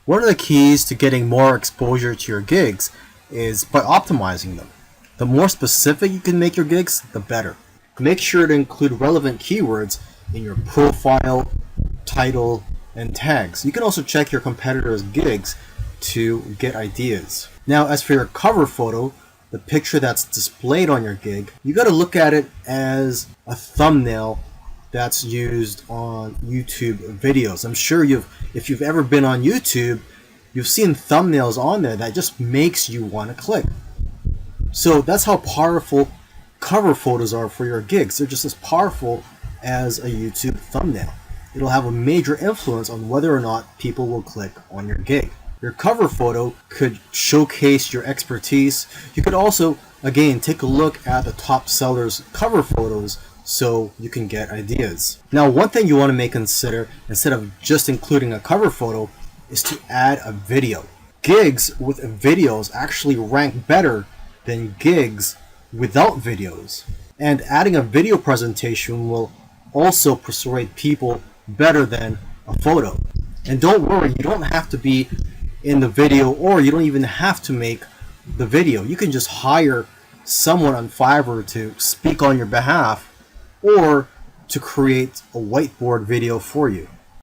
One of the keys to getting more exposure to your gigs is by optimizing them. The more specific you can make your gigs, the better. Make sure to include relevant keywords in your profile, title, and tags. You can also check your competitors' gigs to get ideas. Now, as for your cover photo, the picture that's displayed on your gig, you got to look at it as a thumbnail that's used on YouTube videos. I'm sure if you've ever been on YouTube, you've seen thumbnails on there that just makes you want to click. So that's how powerful cover photos are for your gigs. They're just as powerful as a YouTube thumbnail. It'll have a major influence on whether or not people will click on your gig. Your cover photo could showcase your expertise. You could also, again, take a look at the top sellers' cover photos so you can get ideas. Now, one thing you want to consider, instead of just including a cover photo, is to add a video. Gigs with videos actually rank better than gigs without videos. And adding a video presentation will also persuade people better than a photo. And don't worry, you don't have to be in the video, or you don't even have to make the video. You can just hire someone on Fiverr to speak on your behalf or to create a whiteboard video for you.